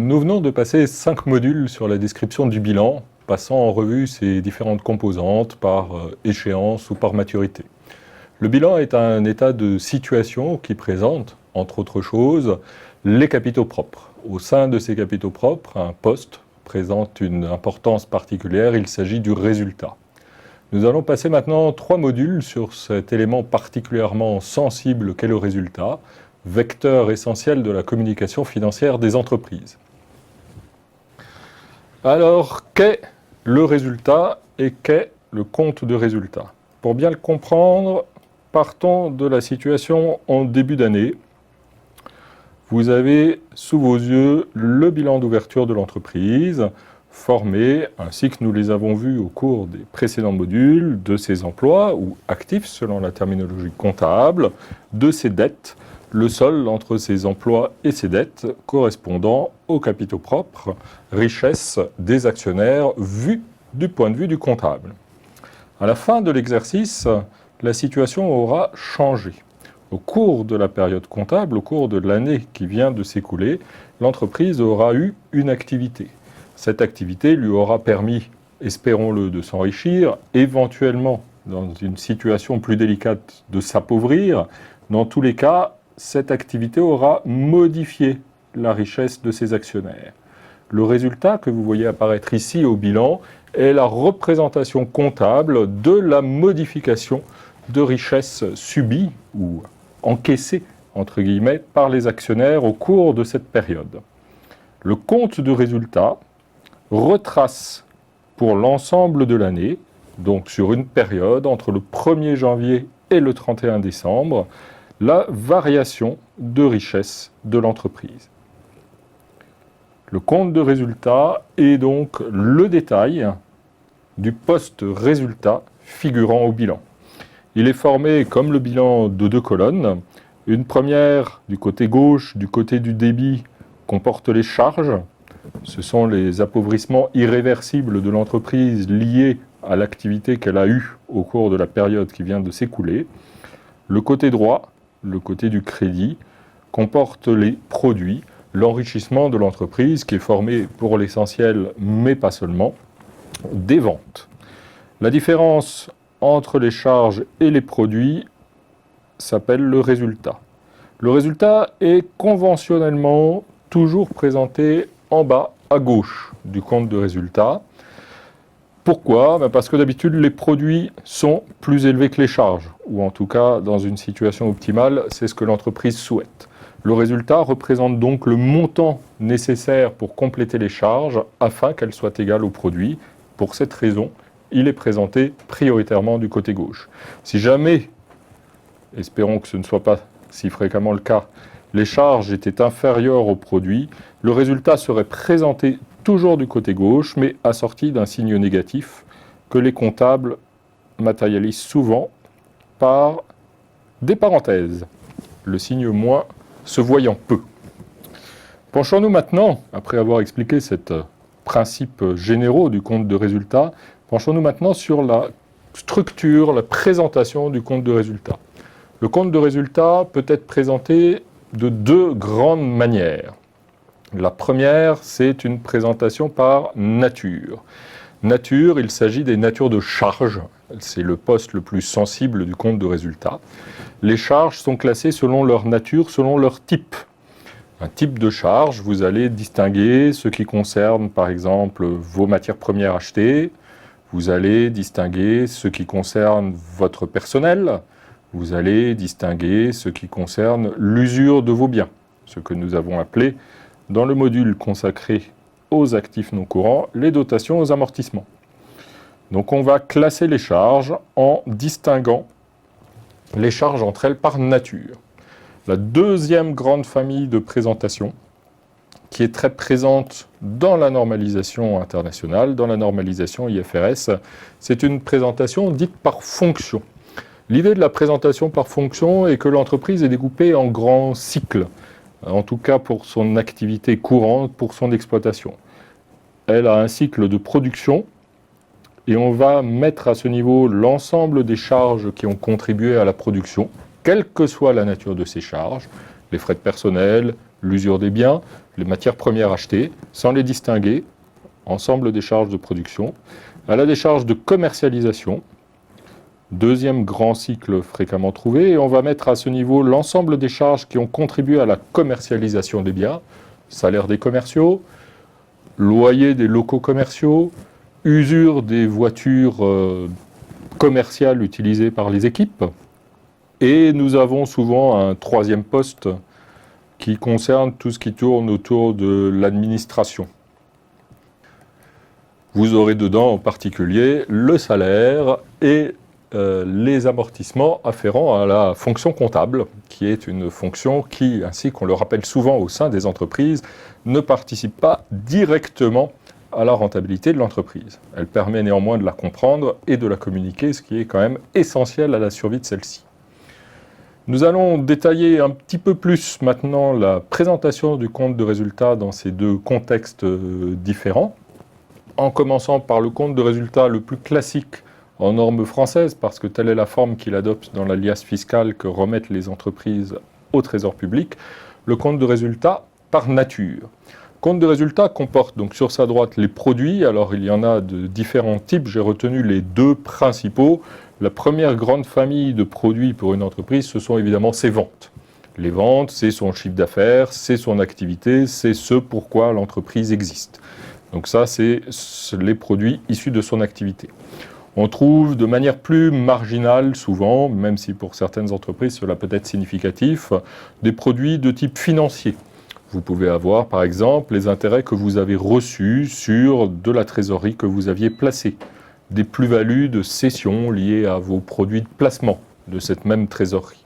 Nous venons de passer 5 modules sur la description du bilan, passant en revue ses différentes composantes par échéance ou par maturité. Le bilan est un état de situation qui présente, entre autres choses, les capitaux propres. Au sein de ces capitaux propres, un poste présente une importance particulière, il s'agit du résultat. Nous allons passer maintenant 3 modules sur cet élément particulièrement sensible qu'est le résultat, vecteur essentiel de la communication financière des entreprises. Alors, qu'est le résultat et qu'est le compte de résultat? Pour bien le comprendre, partons de la situation en début d'année. Vous avez sous vos yeux le bilan d'ouverture de l'entreprise, formé, ainsi que nous les avons vus au cours des précédents modules, de ses emplois, ou actifs selon la terminologie comptable, de ses dettes, le solde entre ses emplois et ses dettes correspondant aux capitaux propres, richesse des actionnaires vus du point de vue du comptable. À la fin de l'exercice, la situation aura changé. Au cours de la période comptable, au cours de l'année qui vient de s'écouler, l'entreprise aura eu une activité. Cette activité lui aura permis, espérons-le, de s'enrichir, éventuellement, dans une situation plus délicate, de s'appauvrir. Dans tous les cas, cette activité aura modifié la richesse de ses actionnaires. Le résultat que vous voyez apparaître ici au bilan est la représentation comptable de la modification de richesse subie ou encaissée, entre guillemets, par les actionnaires au cours de cette période. Le compte de résultat retrace pour l'ensemble de l'année, donc sur une période entre le 1er janvier et le 31 décembre, la variation de richesse de l'entreprise. Le compte de résultat est donc le détail du post-résultat figurant au bilan. Il est formé, comme le bilan, de 2 colonnes. Une première, du côté gauche, du côté du débit, comporte les charges. Ce sont les appauvrissements irréversibles de l'entreprise liés à l'activité qu'elle a eue au cours de la période qui vient de s'écouler. Le côté droit, le côté du crédit, comporte les produits, l'enrichissement de l'entreprise qui est formé pour l'essentiel, mais pas seulement, des ventes. La différence entre les charges et les produits s'appelle le résultat. Le résultat est conventionnellement toujours présenté en bas à gauche du compte de résultat. Pourquoi? Parce que d'habitude les produits sont plus élevés que les charges, ou en tout cas dans une situation optimale, c'est ce que l'entreprise souhaite. Le résultat représente donc le montant nécessaire pour compléter les charges afin qu'elles soient égales aux produits. Pour cette raison, il est présenté prioritairement du côté gauche. Si jamais, espérons que ce ne soit pas si fréquemment le cas, les charges étaient inférieures aux produits, le résultat serait présenté toujours du côté gauche, mais assorti d'un signe négatif que les comptables matérialisent souvent par des parenthèses, le signe moins se voyant peu. Penchons-nous maintenant, après avoir expliqué ces principes généraux du compte de résultat, penchons-nous maintenant sur la structure, la présentation du compte de résultat. Le compte de résultat peut être présenté de 2 grandes manières. La première, c'est une présentation par nature. Nature, il s'agit des natures de charges. C'est le poste le plus sensible du compte de résultat. Les charges sont classées selon leur nature, selon leur type. Un type de charge, vous allez distinguer ce qui concerne, par exemple, vos matières premières achetées. Vous allez distinguer ce qui concerne votre personnel. Vous allez distinguer ce qui concerne l'usure de vos biens, ce que nous avons appelé, dans le module consacré aux actifs non courants, les dotations aux amortissements. Donc on va classer les charges en distinguant les charges entre elles par nature. La deuxième grande famille de présentation, qui est très présente dans la normalisation internationale, dans la normalisation IFRS, c'est une présentation dite par fonction. L'idée de la présentation par fonction est que l'entreprise est découpée en grands cycles, en tout cas pour son activité courante, pour son exploitation. Elle a un cycle de production et on va mettre à ce niveau l'ensemble des charges qui ont contribué à la production, quelle que soit la nature de ces charges, les frais de personnel, l'usure des biens, les matières premières achetées, sans les distinguer, ensemble des charges de production, à la décharge de commercialisation, deuxième grand cycle fréquemment trouvé, et on va mettre à ce niveau l'ensemble des charges qui ont contribué à la commercialisation des biens, salaire des commerciaux, loyer des locaux commerciaux, usure des voitures commerciales utilisées par les équipes, et nous avons souvent un troisième poste qui concerne tout ce qui tourne autour de l'administration. Vous aurez dedans en particulier le salaire et les amortissements afférents à la fonction comptable, qui est une fonction qui, ainsi qu'on le rappelle souvent au sein des entreprises, ne participe pas directement à la rentabilité de l'entreprise. Elle permet néanmoins de la comprendre et de la communiquer, ce qui est quand même essentiel à la survie de celle-ci. Nous allons détailler un petit peu plus maintenant la présentation du compte de résultat dans ces deux contextes différents, en commençant par le compte de résultat le plus classique en norme française, parce que telle est la forme qu'il adopte dans la liasse fiscale que remettent les entreprises au Trésor public, le compte de résultat par nature. Compte de résultat comporte donc sur sa droite les produits, alors il y en a de différents types, j'ai retenu les deux principaux. La première grande famille de produits pour une entreprise, ce sont évidemment ses ventes. Les ventes, c'est son chiffre d'affaires, c'est son activité, c'est ce pourquoi l'entreprise existe. Donc ça, c'est les produits issus de son activité. On trouve de manière plus marginale, souvent, même si pour certaines entreprises cela peut être significatif, des produits de type financier. Vous pouvez avoir, par exemple, les intérêts que vous avez reçus sur de la trésorerie que vous aviez placée, des plus-values de cession liées à vos produits de placement de cette même trésorerie.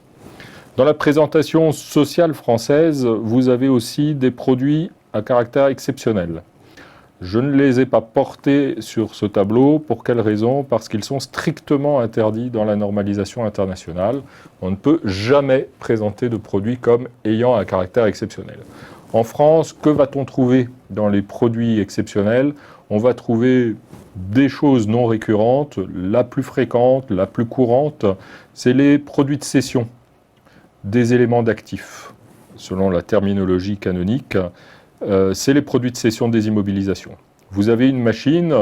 Dans la présentation sociale française, vous avez aussi des produits à caractère exceptionnel. Je ne les ai pas portés sur ce tableau. Pour quelle raison? Parce qu'ils sont strictement interdits dans la normalisation internationale. On ne peut jamais présenter de produits comme ayant un caractère exceptionnel. En France, que va-t-on trouver dans les produits exceptionnels? On va trouver des choses non récurrentes. La plus fréquente, la plus courante, c'est les produits de cession des éléments d'actifs, selon la terminologie canonique. C'est les produits de cession des immobilisations. Vous avez une machine,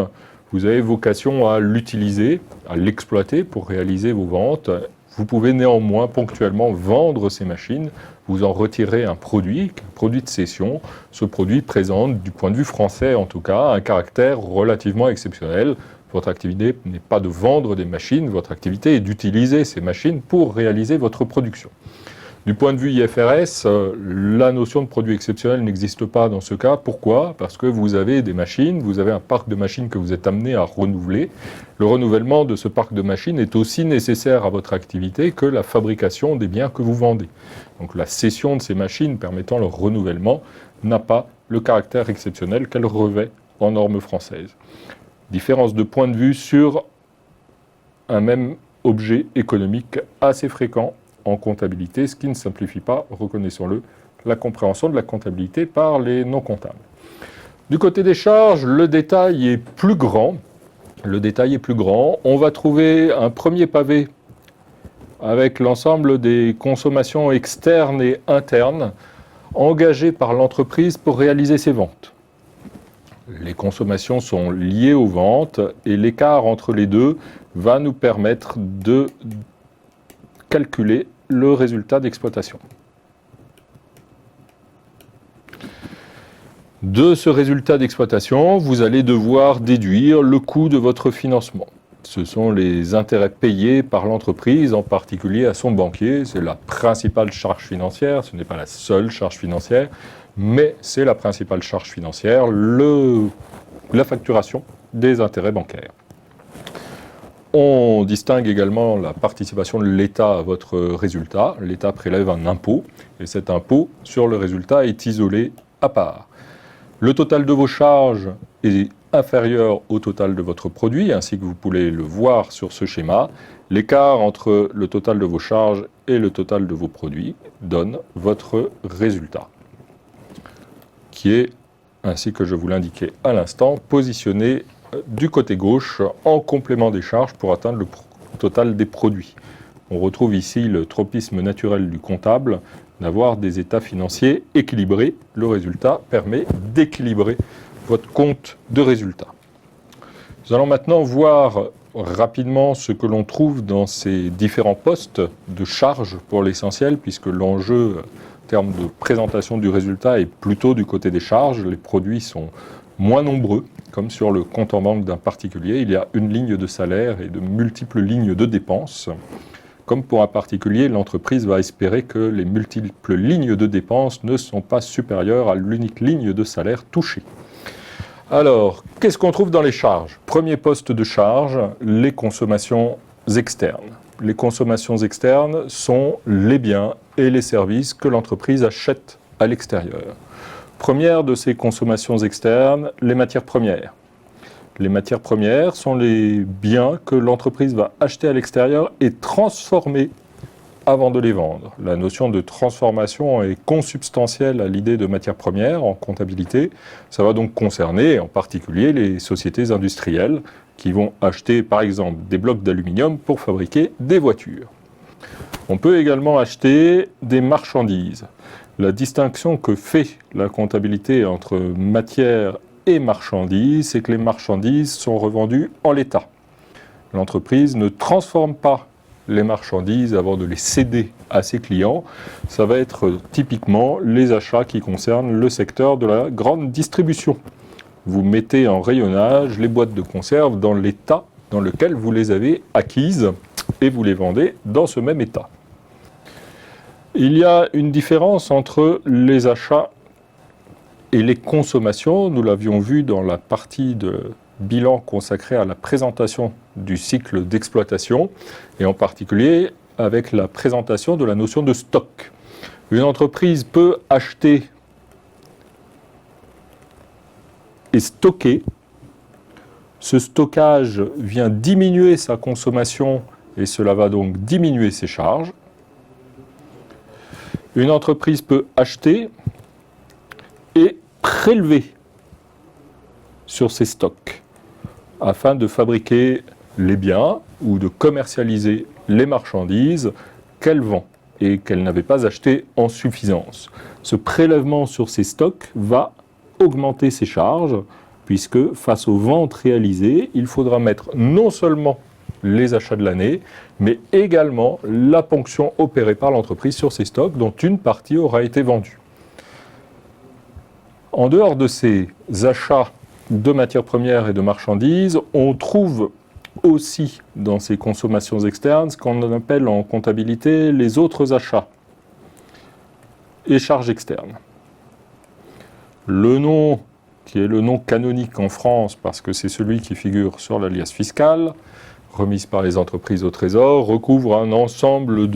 vous avez vocation à l'utiliser, à l'exploiter pour réaliser vos ventes. Vous pouvez néanmoins ponctuellement vendre ces machines, vous en retirez un produit de cession. Ce produit présente, du point de vue français en tout cas, un caractère relativement exceptionnel. Votre activité n'est pas de vendre des machines, votre activité est d'utiliser ces machines pour réaliser votre production. Du point de vue IFRS, la notion de produit exceptionnel n'existe pas dans ce cas. Pourquoi? Parce que vous avez des machines, vous avez un parc de machines que vous êtes amené à renouveler. Le renouvellement de ce parc de machines est aussi nécessaire à votre activité que la fabrication des biens que vous vendez. Donc la cession de ces machines permettant leur renouvellement n'a pas le caractère exceptionnel qu'elle revêt en norme française. Différence de point de vue sur un même objet économique assez fréquent en comptabilité, ce qui ne simplifie pas, reconnaissons-le, la compréhension de la comptabilité par les non-comptables. Du côté des charges, le détail est plus grand. On va trouver un premier pavé avec l'ensemble des consommations externes et internes engagées par l'entreprise pour réaliser ses ventes. Les consommations sont liées aux ventes et l'écart entre les deux va nous permettre de calculer le résultat d'exploitation. De ce résultat d'exploitation, vous allez devoir déduire le coût de votre financement. Ce sont les intérêts payés par l'entreprise, en particulier à son banquier. C'est la principale charge financière, ce n'est pas la seule charge financière, mais c'est la principale charge financière, la facturation des intérêts bancaires. On distingue également la participation de l'État à votre résultat. L'État prélève un impôt, et cet impôt sur le résultat est isolé à part. Le total de vos charges est inférieur au total de votre produit, ainsi que vous pouvez le voir sur ce schéma. L'écart entre le total de vos charges et le total de vos produits donne votre résultat, qui est, ainsi que je vous l'indiquais à l'instant, positionné du côté gauche en complément des charges pour atteindre le total des produits. On retrouve ici le tropisme naturel du comptable. d'avoir des états financiers équilibrés. Le résultat permet d'équilibrer votre compte de résultat. Nous allons maintenant voir rapidement ce que l'on trouve dans ces différents postes de charge pour l'essentiel, puisque l'enjeu en termes de présentation du résultat est plutôt du côté des charges. Les produits sont moins nombreux, comme sur le compte en banque d'un particulier. Il y a une ligne de salaire et de multiples lignes de dépenses. Comme pour un particulier, l'entreprise va espérer que les multiples lignes de dépenses ne sont pas supérieures à l'unique ligne de salaire touchée. Alors, qu'est-ce qu'on trouve dans les charges? Premier poste de charge, les consommations externes. Les consommations externes sont les biens et les services que l'entreprise achète à l'extérieur. Première de ces consommations externes, les matières premières. Les matières premières sont les biens que l'entreprise va acheter à l'extérieur et transformer avant de les vendre. La notion de transformation est consubstantielle à l'idée de matières premières en comptabilité. Ça va donc concerner en particulier les sociétés industrielles qui vont acheter par exemple des blocs d'aluminium pour fabriquer des voitures. On peut également acheter des marchandises. La distinction que fait la comptabilité entre matières et marchandises, c'est que les marchandises sont revendues en l'état. L'entreprise ne transforme pas les marchandises avant de les céder à ses clients. Ça va être typiquement les achats qui concernent le secteur de la grande distribution. Vous mettez en rayonnage les boîtes de conserve dans l'état dans lequel vous les avez acquises et vous les vendez dans ce même état. Il y a une différence entre les achats et les consommations. Nous l'avions vu dans la partie de bilan consacrée à la présentation du cycle d'exploitation et en particulier avec la présentation de la notion de stock. Une entreprise peut acheter et stocker. Ce stockage vient diminuer sa consommation et cela va donc diminuer ses charges. Une entreprise peut acheter et prélever sur ses stocks afin de fabriquer les biens ou de commercialiser les marchandises qu'elle vend et qu'elle n'avait pas achetées en suffisance. Ce prélèvement sur ses stocks va augmenter ses charges puisque face aux ventes réalisées, il faudra mettre non seulement les achats de l'année, mais également la ponction opérée par l'entreprise sur ses stocks, dont une partie aura été vendue. En dehors de ces achats de matières premières et de marchandises, on trouve aussi dans ces consommations externes ce qu'on appelle en comptabilité les autres achats et charges externes. Le nom, qui est le nom canonique en France, parce que c'est celui qui figure sur l'alias fiscale, remise par les entreprises au Trésor, recouvre un ensemble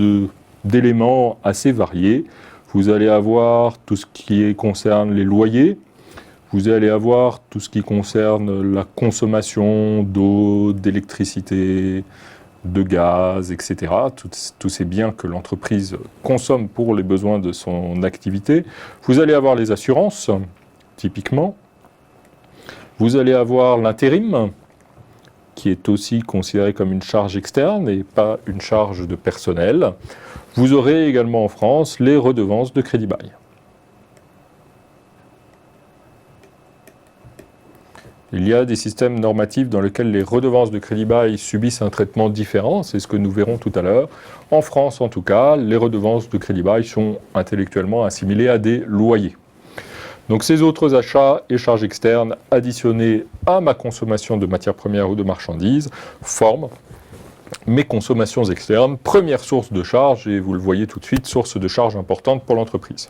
d'éléments assez variés. Vous allez avoir tout ce qui concerne les loyers, vous allez avoir tout ce qui concerne la consommation d'eau, d'électricité, de gaz, etc. Tous ces biens que l'entreprise consomme pour les besoins de son activité. Vous allez avoir les assurances, typiquement. Vous allez avoir l'intérim, qui est aussi considéré comme une charge externe et pas une charge de personnel. Vous aurez également en France les redevances de crédit-bail. Il y a des systèmes normatifs dans lesquels les redevances de crédit-bail subissent un traitement différent, c'est ce que nous verrons tout à l'heure. En France, en tout cas, les redevances de crédit-bail sont intellectuellement assimilées à des loyers. Donc ces autres achats et charges externes additionnés à ma consommation de matières premières ou de marchandises forment mes consommations externes, première source de charge, et vous le voyez tout de suite, source de charge importante pour l'entreprise.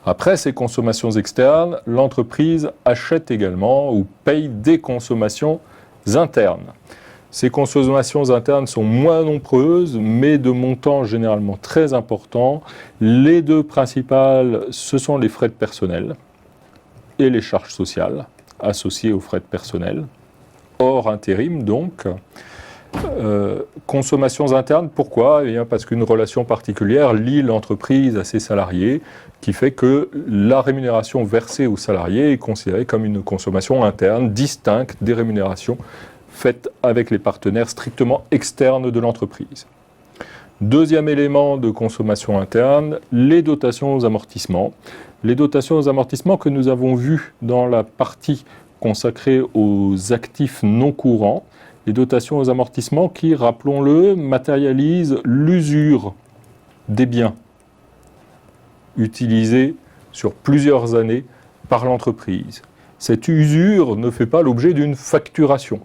Après ces consommations externes, l'entreprise achète également ou paye des consommations internes. Ces consommations internes sont moins nombreuses, mais de montants généralement très importants. Les deux principales, ce sont les frais de personnel et les charges sociales associées aux frais de personnel, hors intérim donc. Consommations internes, pourquoi? Eh bien parce qu'une relation particulière lie l'entreprise à ses salariés, qui fait que la rémunération versée aux salariés est considérée comme une consommation interne, distincte des rémunérations faites avec les partenaires strictement externes de l'entreprise. Deuxième élément de consommation interne, les dotations aux amortissements. Les dotations aux amortissements que nous avons vues dans la partie consacrée aux actifs non courants. Les dotations aux amortissements qui, rappelons-le, matérialisent l'usure des biens utilisés sur plusieurs années par l'entreprise. Cette usure ne fait pas l'objet d'une facturation.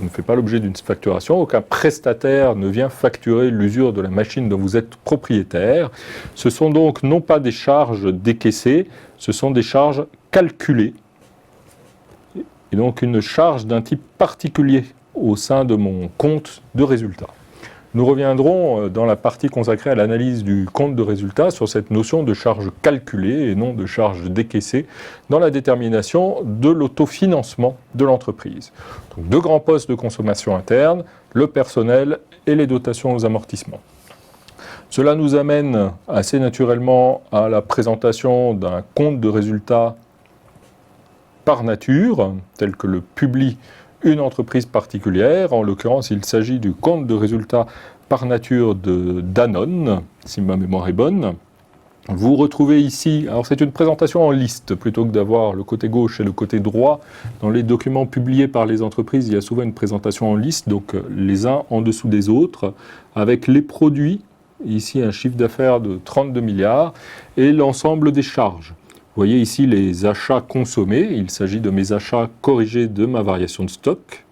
Ne fait pas l'objet d'une facturation. Aucun prestataire ne vient facturer l'usure de la machine dont vous êtes propriétaire. Ce sont donc non pas des charges décaissées, ce sont des charges calculées. Et donc une charge d'un type particulier au sein de mon compte de résultat. Nous reviendrons dans la partie consacrée à l'analyse du compte de résultat sur cette notion de charge calculée et non de charge décaissée dans la détermination de l'autofinancement de l'entreprise. Donc, deux grands postes de consommation interne, le personnel et les dotations aux amortissements. Cela nous amène assez naturellement à la présentation d'un compte de résultat par nature, tel que le publie une entreprise particulière. En l'occurrence, il s'agit du compte de résultat par nature de Danone, si ma mémoire est bonne. Vous retrouvez ici, alors c'est une présentation en liste, plutôt que d'avoir le côté gauche et le côté droit. Dans les documents publiés par les entreprises, il y a souvent une présentation en liste, donc les uns en dessous des autres, avec les produits, ici un chiffre d'affaires de 32 milliards, et l'ensemble des charges. Vous voyez ici les achats consommés, il s'agit de mes achats corrigés de ma variation de stock.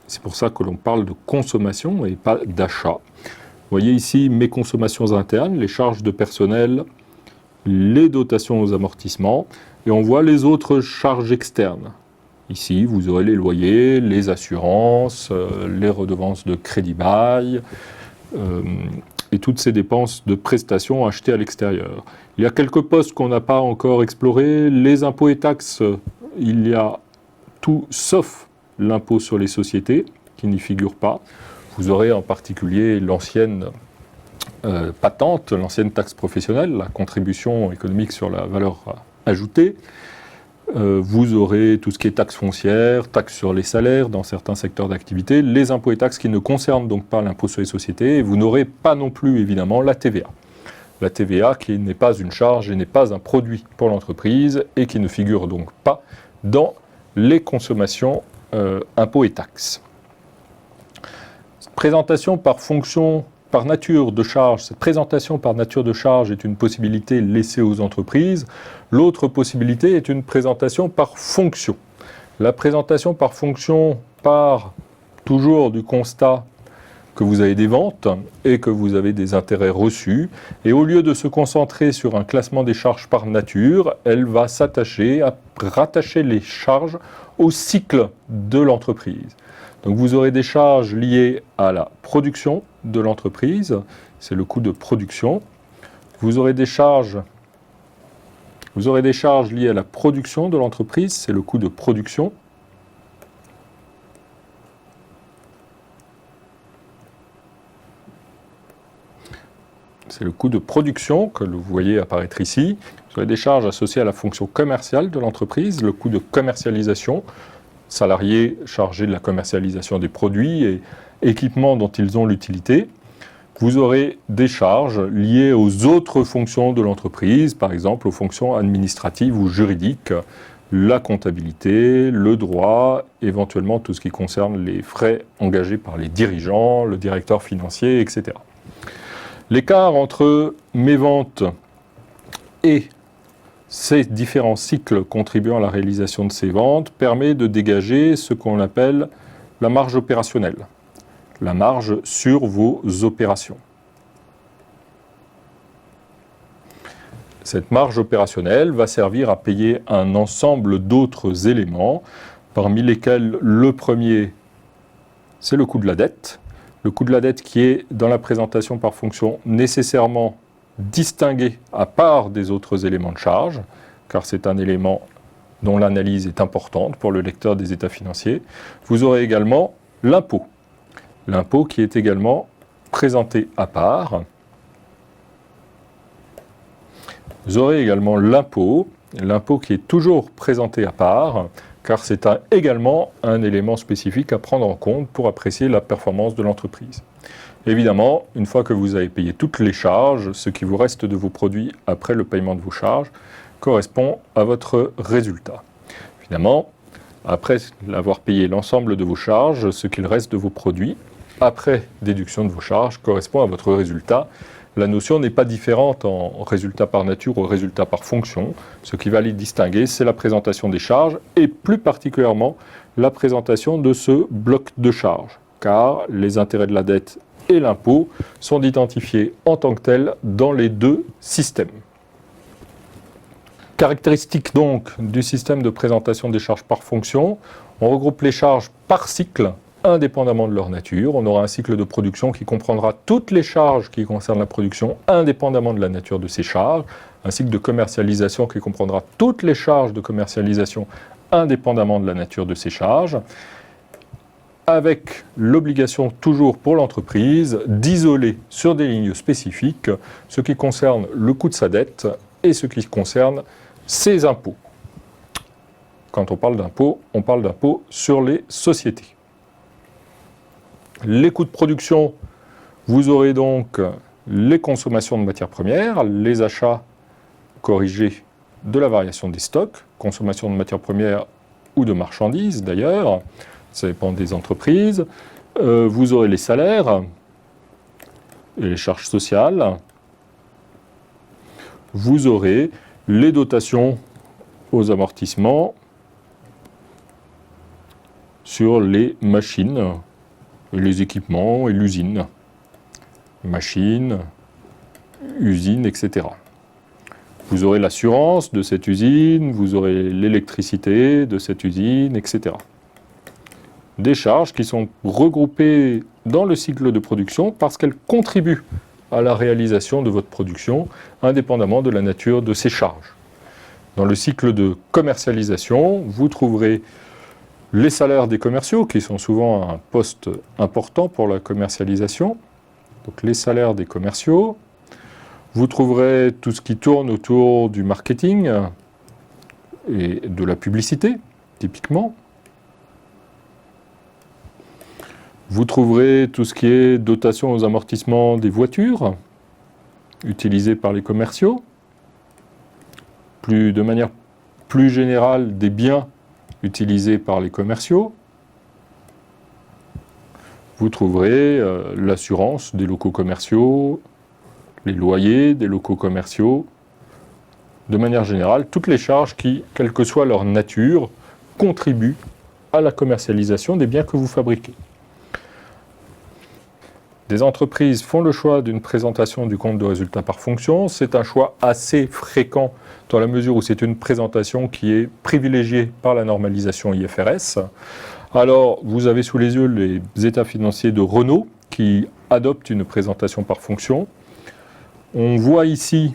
C'est pour ça que l'on parle de consommation et pas d'achat. Vous voyez ici mes consommations internes, les charges de personnel, les dotations aux amortissements, et on voit les autres charges externes. Ici, vous aurez les loyers, les assurances, les redevances de crédit-bail, et toutes ces dépenses de prestations achetées à l'extérieur. Il y a quelques postes qu'on n'a pas encore explorés. Les impôts et taxes, il y a tout sauf l'impôt sur les sociétés, qui n'y figure pas. Vous aurez en particulier l'ancienne patente, l'ancienne taxe professionnelle, la contribution économique sur la valeur ajoutée. Vous aurez tout ce qui est taxes foncières, taxes sur les salaires dans certains secteurs d'activité, les impôts et taxes qui ne concernent donc pas l'impôt sur les sociétés, et vous n'aurez pas non plus évidemment la TVA. La TVA qui n'est pas une charge et n'est pas un produit pour l'entreprise et qui ne figure donc pas dans les consommations impôts et taxes. Présentation par fonction, par nature de charge. Cette présentation par nature de charge est une possibilité laissée aux entreprises. L'autre possibilité est une présentation par fonction. La présentation par fonction part toujours du constat que vous avez des ventes et que vous avez des intérêts reçus. Et au lieu de se concentrer sur un classement des charges par nature, elle va s'attacher à rattacher les charges au cycle de l'entreprise. Donc vous aurez des charges liées à la production de l'entreprise, c'est le coût de production. Vous aurez des charges liées à la production de l'entreprise, c'est le coût de production. C'est le coût de production que vous voyez apparaître ici. Vous aurez des charges associées à la fonction commerciale de l'entreprise, le coût de commercialisation, salariés chargés de la commercialisation des produits et équipements dont ils ont l'utilité. Vous aurez des charges liées aux autres fonctions de l'entreprise, par exemple aux fonctions administratives ou juridiques, la comptabilité, le droit, éventuellement tout ce qui concerne les frais engagés par les dirigeants, le directeur financier, etc. L'écart entre mes ventes et ces différents cycles contribuant à la réalisation de ces ventes permet de dégager ce qu'on appelle la marge opérationnelle, la marge sur vos opérations. Cette marge opérationnelle va servir à payer un ensemble d'autres éléments, parmi lesquels le premier, c'est le coût de la dette. Le coût de la dette qui est, dans la présentation par fonction, nécessairement distingué à part des autres éléments de charge, car c'est un élément dont l'analyse est importante pour le lecteur des états financiers. Vous aurez également l'impôt. L'impôt qui est également présenté à part. Vous aurez également l'impôt qui est toujours présenté à part, car c'est également un élément spécifique à prendre en compte pour apprécier la performance de l'entreprise. Évidemment, une fois que vous avez payé toutes les charges, ce qui vous reste de vos produits après le paiement de vos charges correspond à votre résultat. Évidemment, après avoir payé l'ensemble de vos charges, ce qu'il reste de vos produits, après déduction de vos charges, correspond à votre résultat. La notion n'est pas différente en résultat par nature ou résultat par fonction. Ce qui va les distinguer, c'est la présentation des charges et plus particulièrement la présentation de ce bloc de charges, car les intérêts de la dette et l'impôt sont identifiés en tant que tels dans les deux systèmes. Caractéristique donc du système de présentation des charges par fonction, on regroupe les charges par cycle, indépendamment de leur nature. On aura un cycle de production qui comprendra toutes les charges qui concernent la production, indépendamment de la nature de ces charges. Un cycle de commercialisation qui comprendra toutes les charges de commercialisation, indépendamment de la nature de ces charges, avec l'obligation toujours pour l'entreprise d'isoler sur des lignes spécifiques ce qui concerne le coût de sa dette et ce qui concerne ses impôts. Quand on parle d'impôts sur les sociétés. Les coûts de production, vous aurez donc les consommations de matières premières, les achats corrigés de la variation des stocks, consommation de matières premières ou de marchandises d'ailleurs, ça dépend des entreprises. Vous aurez les salaires et les charges sociales. Vous aurez les dotations aux amortissements sur les machines, les équipements et l'usine. Machines, usines, etc. Vous aurez l'assurance de cette usine, vous aurez l'électricité de cette usine, etc. Des charges qui sont regroupées dans le cycle de production parce qu'elles contribuent à la réalisation de votre production, indépendamment de la nature de ces charges. Dans le cycle de commercialisation, vous trouverez les salaires des commerciaux, qui sont souvent un poste important pour la commercialisation. Donc les salaires des commerciaux. Vous trouverez tout ce qui tourne autour du marketing et de la publicité, typiquement. Vous trouverez tout ce qui est dotation aux amortissements des voitures, utilisées par les commerciaux. De manière plus générale, des biens utilisés par les commerciaux. Vous trouverez l'assurance des locaux commerciaux, les loyers des locaux commerciaux. De manière générale, toutes les charges qui, quelle que soit leur nature, contribuent à la commercialisation des biens que vous fabriquez. Des entreprises font le choix d'une présentation du compte de résultat par fonction. C'est un choix assez fréquent dans la mesure où c'est une présentation qui est privilégiée par la normalisation IFRS. Alors, vous avez sous les yeux les états financiers de Renault qui adoptent une présentation par fonction. On voit ici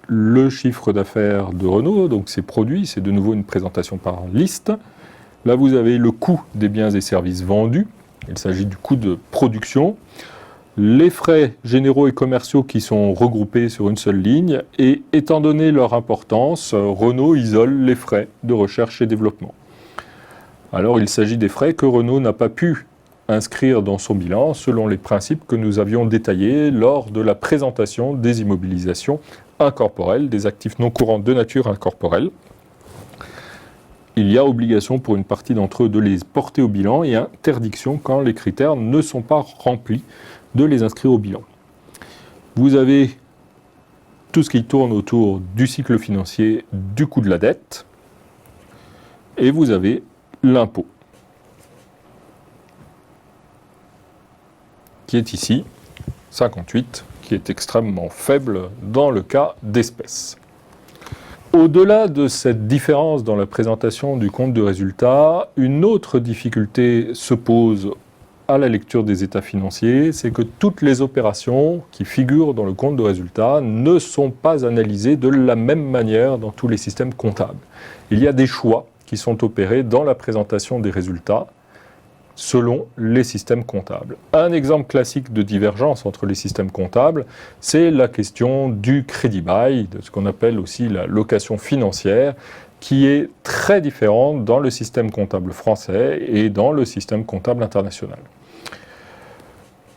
le chiffre d'affaires de Renault, donc ses produits, c'est de nouveau une présentation par liste. Là, vous avez le coût des biens et services vendus. Il s'agit du coût de production. Les frais généraux et commerciaux qui sont regroupés sur une seule ligne et étant donné leur importance, Renault isole les frais de recherche et développement. Alors il s'agit des frais que Renault n'a pas pu inscrire dans son bilan selon les principes que nous avions détaillés lors de la présentation des immobilisations incorporelles, des actifs non courants de nature incorporelle. Il y a obligation pour une partie d'entre eux de les porter au bilan et interdiction quand les critères ne sont pas remplis de les inscrire au bilan. Vous avez tout ce qui tourne autour du cycle financier, du coût de la dette, et vous avez l'impôt, qui est ici, 58, qui est extrêmement faible dans le cas d'espèces. Au-delà de cette différence dans la présentation du compte de résultat, une autre difficulté se pose à la lecture des états financiers, c'est que toutes les opérations qui figurent dans le compte de résultat ne sont pas analysées de la même manière dans tous les systèmes comptables. Il y a des choix qui sont opérés dans la présentation des résultats selon les systèmes comptables. Un exemple classique de divergence entre les systèmes comptables, c'est la question du crédit bail, de ce qu'on appelle aussi la location financière, qui est très différente dans le système comptable français et dans le système comptable international.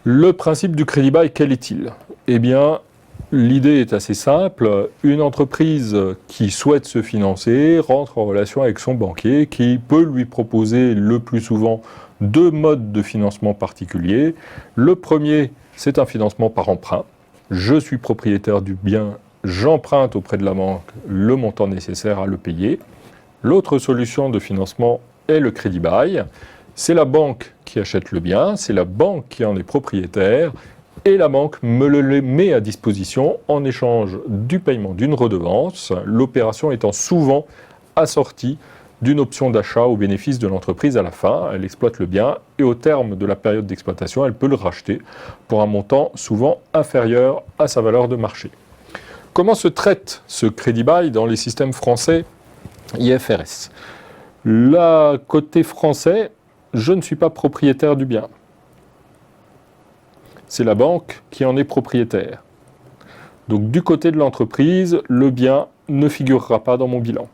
Le principe du crédit bail, quel est-il? Eh bien, l'idée est assez simple. Une entreprise qui souhaite se financer rentre en relation avec son banquier qui peut lui proposer le plus souvent deux modes de financement particuliers. Le premier, c'est un financement par emprunt. Je suis propriétaire du bien, j'emprunte auprès de la banque le montant nécessaire à le payer. L'autre solution de financement est le crédit bail. C'est la banque qui achète le bien, c'est la banque qui en est propriétaire et la banque me le met à disposition en échange du paiement d'une redevance, l'opération étant souvent assortie d'une option d'achat au bénéfice de l'entreprise à la fin. Elle exploite le bien et au terme de la période d'exploitation, elle peut le racheter pour un montant souvent inférieur à sa valeur de marché. Comment se traite ce crédit bail dans les systèmes français IFRS? Là, côté français, je ne suis pas propriétaire du bien. C'est la banque qui en est propriétaire. Donc du côté de l'entreprise, le bien ne figurera pas dans mon bilan.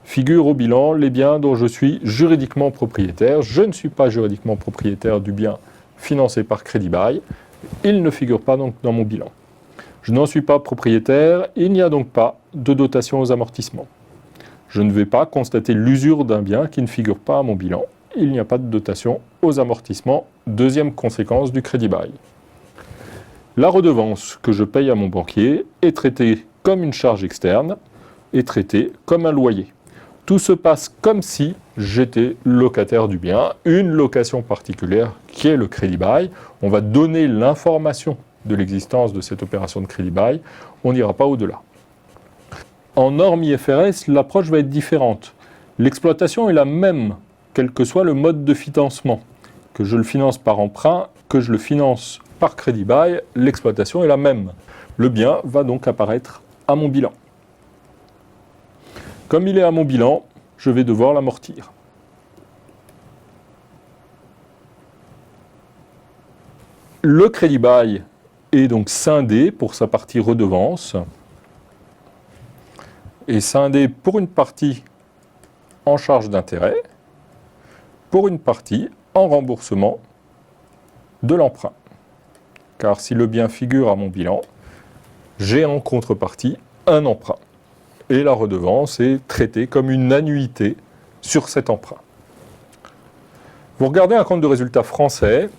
Figurent au bilan les biens dont je suis juridiquement propriétaire. Je ne suis pas juridiquement propriétaire du bien financé par crédit bail. Il ne figure pas donc dans mon bilan. Je n'en suis pas propriétaire, il n'y a donc pas de dotation aux amortissements. Je ne vais pas constater l'usure d'un bien qui ne figure pas à mon bilan. Il n'y a pas de dotation aux amortissements. Deuxième conséquence du crédit bail. La redevance que je paye à mon banquier est traitée comme une charge externe et traitée comme un loyer. Tout se passe comme si j'étais locataire du bien, une location particulière qui est le crédit bail. On va donner l'information de l'existence de cette opération de crédit bail, on n'ira pas au-delà. En norme IFRS, l'approche va être différente. L'exploitation est la même, quel que soit le mode de financement. Que je le finance par emprunt, que je le finance par crédit bail, l'exploitation est la même. Le bien va donc apparaître à mon bilan. Comme il est à mon bilan, je vais devoir l'amortir. Le crédit bail est donc scindé pour sa partie redevance et scindé pour une partie en charge d'intérêt, pour une partie en remboursement de l'emprunt. Car si le bien figure à mon bilan, j'ai en contrepartie un emprunt. Et la redevance est traitée comme une annuité sur cet emprunt. Vous regardez un compte de résultat français,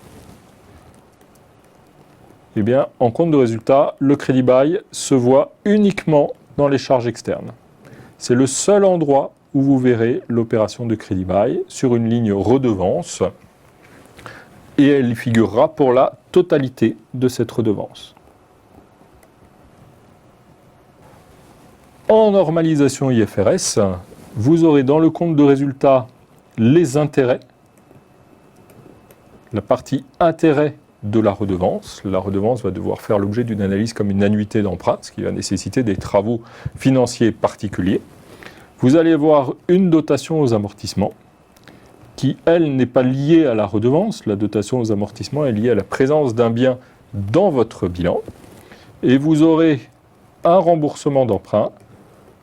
eh bien, en compte de résultat, le crédit bail se voit uniquement dans les charges externes. C'est le seul endroit où vous verrez l'opération de crédit bail sur une ligne redevance et elle y figurera pour la totalité de cette redevance. En normalisation IFRS, vous aurez dans le compte de résultat les intérêts, la partie intérêt de la redevance. La redevance va devoir faire l'objet d'une analyse comme une annuité d'emprunt, ce qui va nécessiter des travaux financiers particuliers. Vous allez voir une dotation aux amortissements qui, elle, n'est pas liée à la redevance. La dotation aux amortissements est liée à la présence d'un bien dans votre bilan. Et vous aurez un remboursement d'emprunt.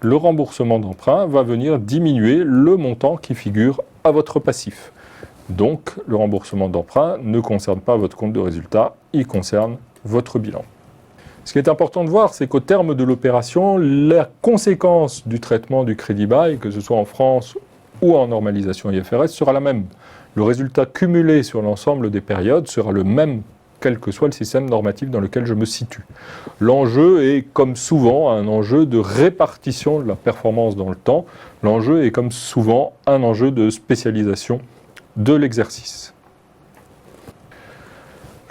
Le remboursement d'emprunt va venir diminuer le montant qui figure à votre passif. Donc, le remboursement d'emprunt ne concerne pas votre compte de résultat, il concerne votre bilan. Ce qui est important de voir, c'est qu'au terme de l'opération, la conséquence du traitement du crédit bail, que ce soit en France ou en normalisation IFRS, sera la même. Le résultat cumulé sur l'ensemble des périodes sera le même, quel que soit le système normatif dans lequel je me situe. L'enjeu est, comme souvent, un enjeu de répartition de la performance dans le temps. L'enjeu est, comme souvent, un enjeu de spécialisation de l'exercice.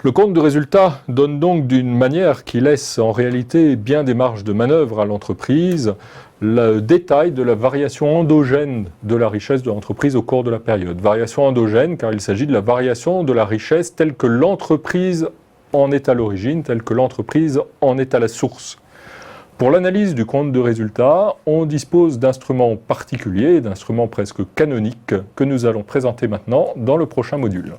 Le compte de résultat donne donc d'une manière qui laisse en réalité bien des marges de manœuvre à l'entreprise le détail de la variation endogène de la richesse de l'entreprise au cours de la période. Variation endogène car il s'agit de la variation de la richesse telle que l'entreprise en est à l'origine, telle que l'entreprise en est à la source. Pour l'analyse du compte de résultat, on dispose d'instruments particuliers, d'instruments presque canoniques que nous allons présenter maintenant dans le prochain module.